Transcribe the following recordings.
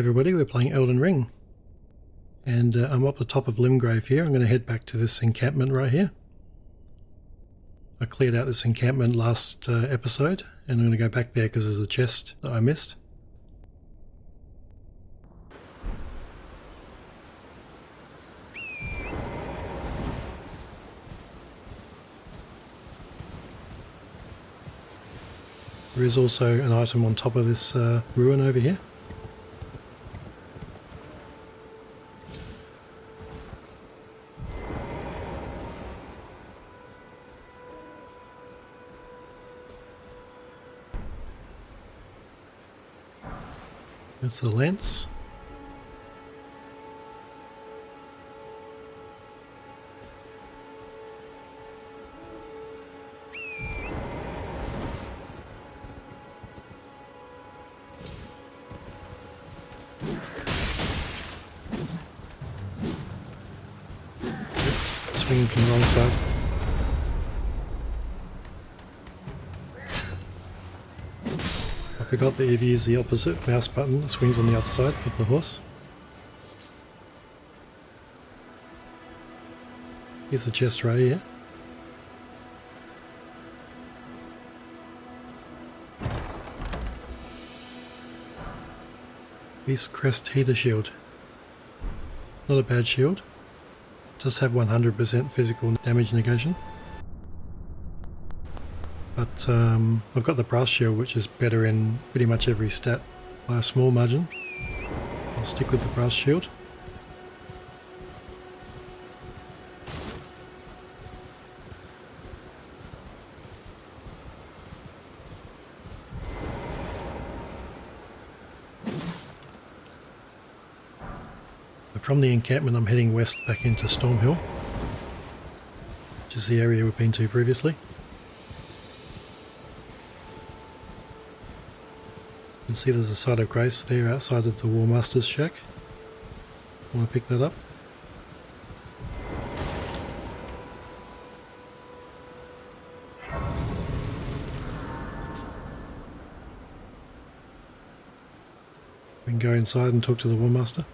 everybody, we're playing Elden Ring. And I'm up the top of Limgrave here. I'm going to head back to this encampment right here. I cleared out this encampment last episode, and I'm going to go back there because there's a chest that I missed. There is also an item on top of this ruin over here. That's the lance. Oops, swinging from the wrong side. I forgot that if you use the opposite mouse button, it swings on the other side of the horse. Here's the chest right here. Beast Crest Heater Shield. It's not a bad shield. It does have 100% physical damage negation. But I've got the brass shield, which is better in pretty much every stat by a small margin. I'll stick with the brass shield. So from the encampment I'm heading west back into Stormhill, which is the area we've been to previously. You can see there's a site of grace there outside of the Warmaster's shack. I want to pick that up. We can go inside and talk to the Warmaster.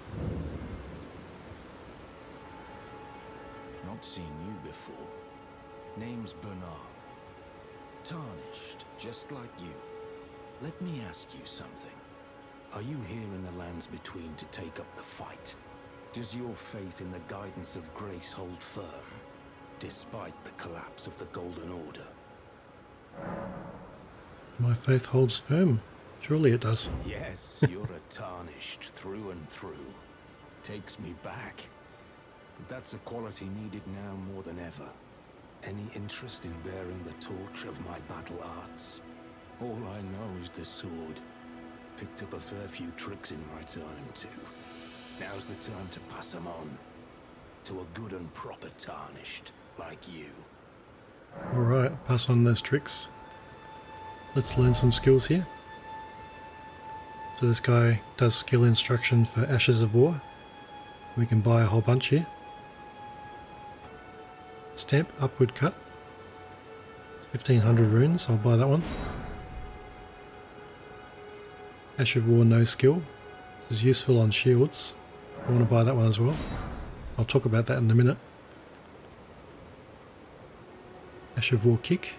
Not seen you before. Name's Bernard. Tarnished, just like you. Let me ask you something. Are you here in the lands between to take up the fight? Does your faith in the guidance of grace hold firm, despite the collapse of the Golden Order? My faith holds firm. Surely it does. Yes, you're a Tarnished through and through. Takes me back. But that's a quality needed now more than ever. Any interest in bearing the torch of my battle arts? All I know is the sword. Picked up a fair few tricks in my time, too. Now's the time to pass them on. To a good and proper Tarnished, like you. Alright, pass on those tricks. Let's learn some skills here. So this guy does skill instruction for Ashes of War. We can buy a whole bunch here. Stamp Upward Cut. 1500 runes, I'll buy that one. Ash of War no skill. This is useful on shields. I want to buy that one as well. I'll talk about that in a minute. Ash of War kick.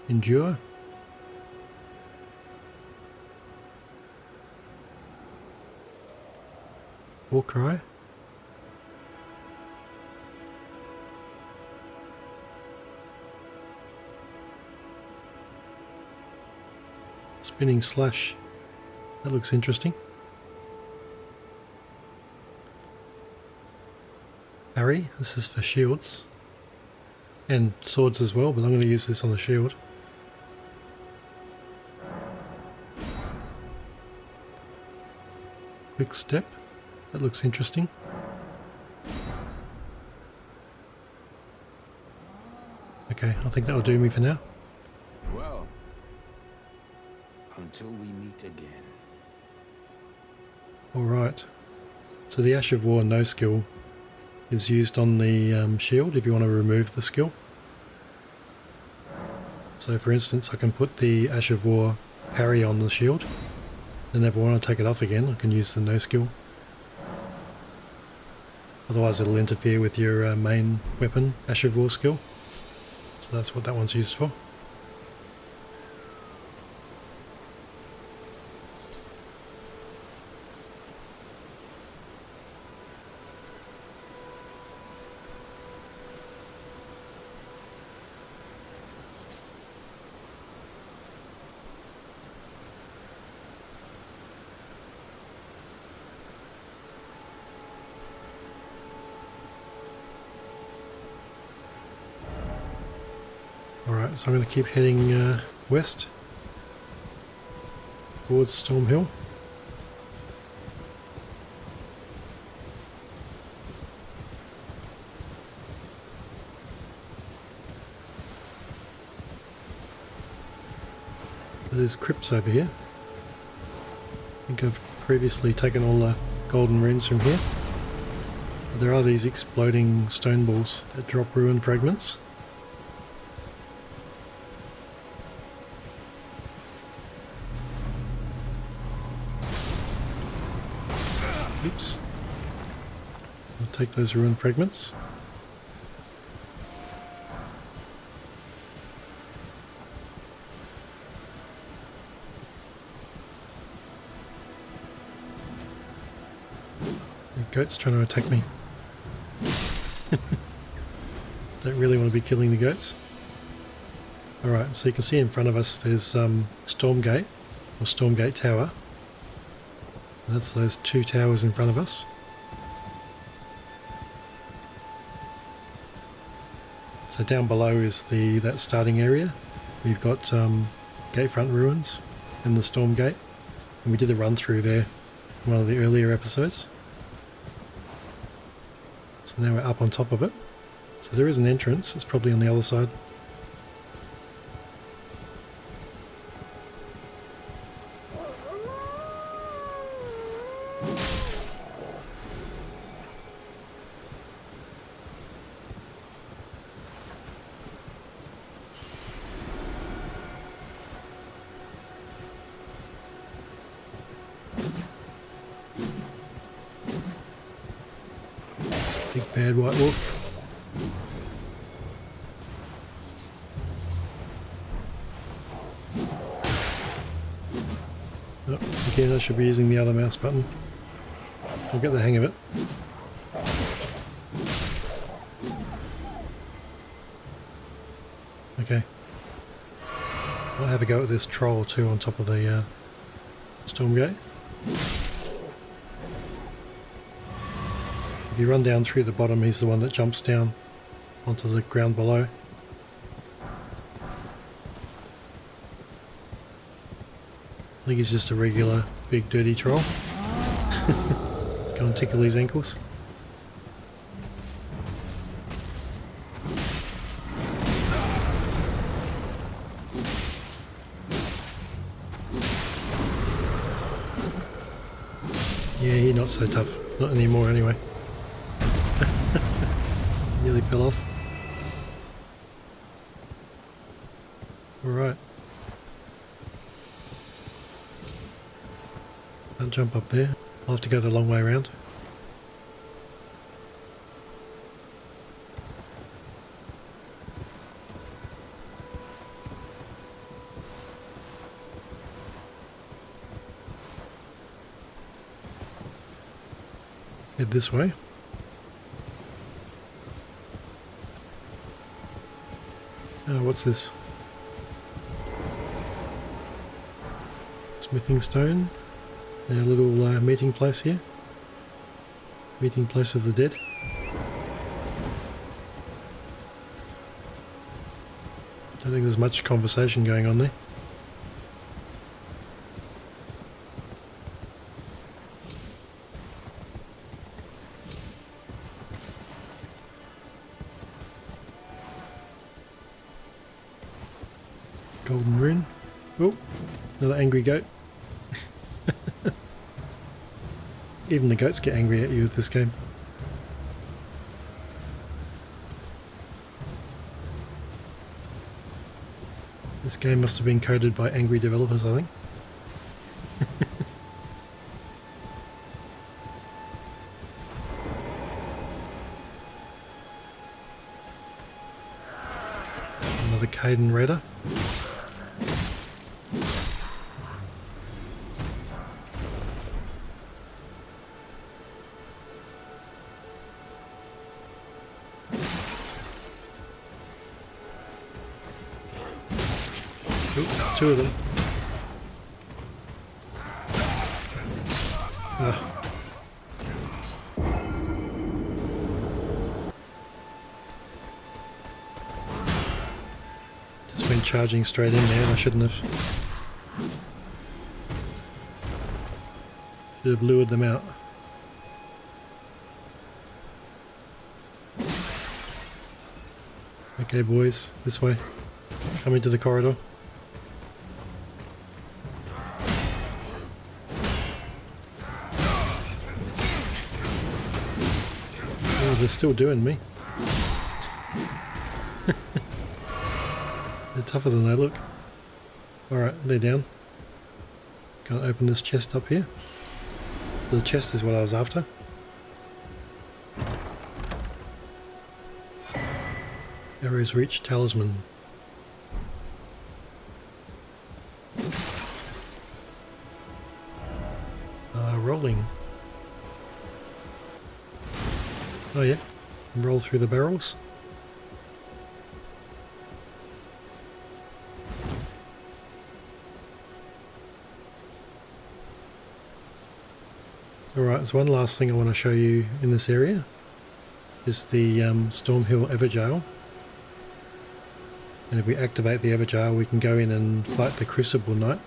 Endure. War cry. Spinning slash. That looks interesting. Parry. This is for shields. And swords as well, but I'm going to use this on the shield. Quick step. That looks interesting. Okay, I think that will do me for now. Well, until we meet again. Alright, so the Ash of War no skill is used on the shield if you want to remove the skill. So for instance I can put the Ash of War parry on the shield. And if I want to take it off again, I can use the no skill. Otherwise it'll interfere with your main weapon, Ash of War skill. So that's what that one's used for. Alright, so I'm going to keep heading west towards Stormhill. There's crypts over here. I think I've previously taken all the golden runes from here. But there are these exploding stone balls that drop ruin fragments. Oops. I'll take those ruin fragments. The goat's trying to attack me. Don't really want to be killing the goats. Alright, so you can see in front of us there's Stormgate, or Stormgate Tower. That's those two towers in front of us. So down below is that starting area. We've got Gatefront Ruins and the Stormgate, and we did a run through there in one of the earlier episodes. So now we're up on top of it. So there is an entrance, it's probably on the other side. Big bad white wolf. Oh, again, I should be using the other mouse button. I'll get the hang of it. Okay. I'll have a go at this troll too on top of the Stormgate. If you run down through the bottom, he's the one that jumps down onto the ground below. I think he's just a regular big dirty troll. Go and tickle his ankles. Yeah, he's not so tough. Not anymore anyway. Nearly fell off. Alright. Can't jump up there. I'll have to go the long way around. Head this way. What's this? Smithing stone. And a little meeting place here. Meeting place of the dead. I don't think there's much conversation going on there. Golden rune. Oh, another angry goat. Even the goats get angry at you with this game. This game must have been coded by angry developers, I think. Another Caden Raider. Oop, there's two of them. Just went charging straight in there and I shouldn't have. Should have lured them out. Okay boys, this way. Come into the corridor. Oh, they're still doing me. They're tougher than they look. Alright, they're down. Gonna open this chest up here. The chest is what I was after. Area's Reach Talisman. Rolling. Oh yeah, roll through the barrels. Alright, so one last thing I want to show you in this area is the Stormhill Evergaol. And if we activate the Evergaol, we can go in and fight the Crucible Knight.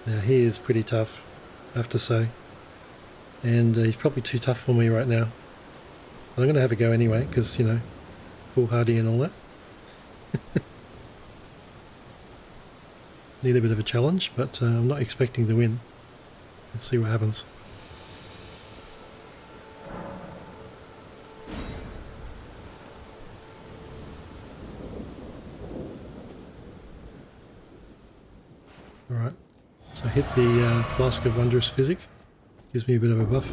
Now he is pretty tough, I have to say. And he's probably too tough for me right now. But I'm going to have a go anyway, because, you know, foolhardy and all that. Need a bit of a challenge, but I'm not expecting to win. Let's see what happens. Alright, so I hit the Flask of Wondrous Physic. Gives me a bit of a buff.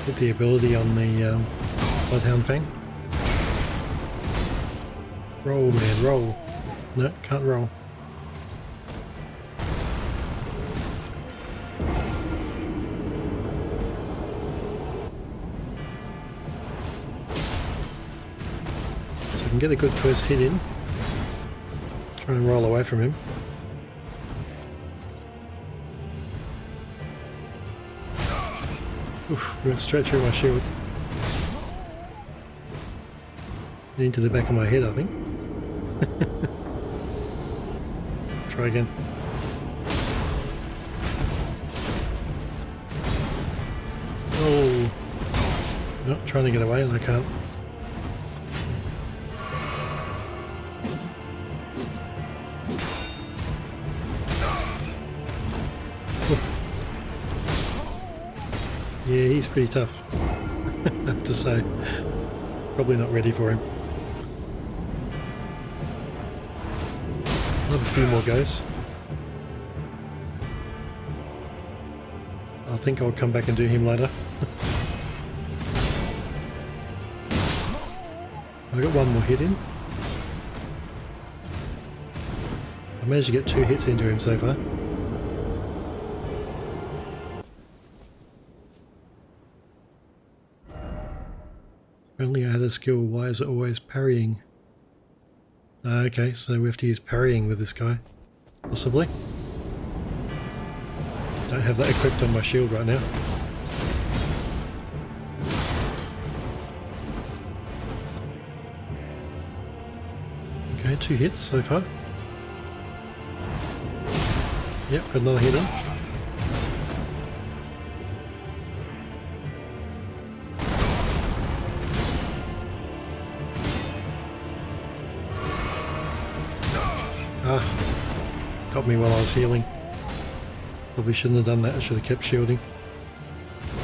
Hit the ability on the Bloodhound Fang. Roll, man, roll. No, can't roll. So I can get a good first hit in. Try and roll away from him. Oof, went straight through my shield. And into the back of my head, I think. Try again. Oh! Nope, trying to get away and I can't. Yeah, he's pretty tough, I have to say. Probably not ready for him. I'll have a few more goes. I think I'll come back and do him later. I got one more hit in. I managed to get 2 hits into him so far. Only I had a skill, why is it always parrying? Okay, so we have to use parrying with this guy. Possibly. Don't have that equipped on my shield right now. Okay, 2 hits so far. Yep, got another hit in. Ah, got me while I was healing. Probably shouldn't have done that, I should have kept shielding.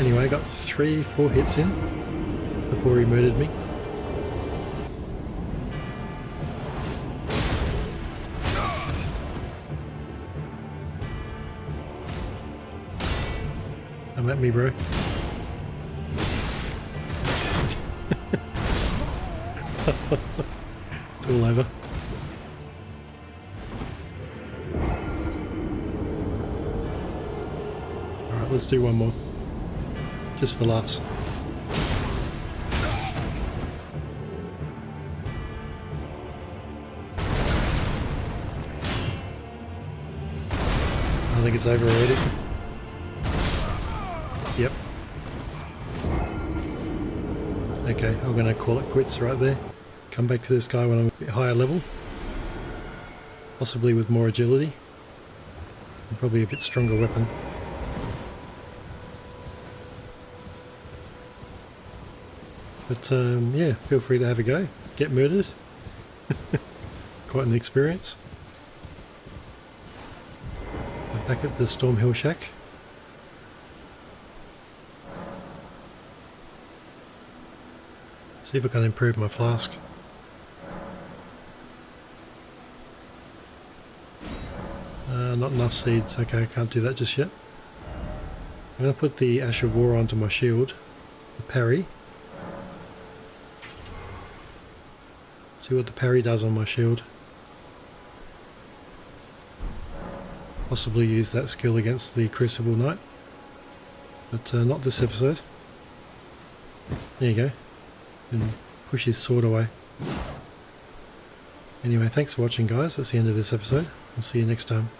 Anyway, I got 3-4 hits in before he murdered me. Come at me, bro. It's all over. Alright, let's do one more. Just for laughs. I think it's over already. Yep. Okay, I'm going to call it quits right there. Come back to this guy when I'm a bit higher level. Possibly with more agility. And probably a bit stronger weapon. But yeah, feel free to have a go. Get murdered. Quite an experience. I'm back at the Stormhill shack. See if I can improve my flask. Not enough seeds. Okay, I can't do that just yet. I'm going to put the Ash of War onto my shield. The parry. See what the parry does on my shield. Possibly use that skill against the Crucible Knight. But not this episode. There you go. And push his sword away. Anyway, thanks for watching guys. That's the end of this episode. I'll see you next time.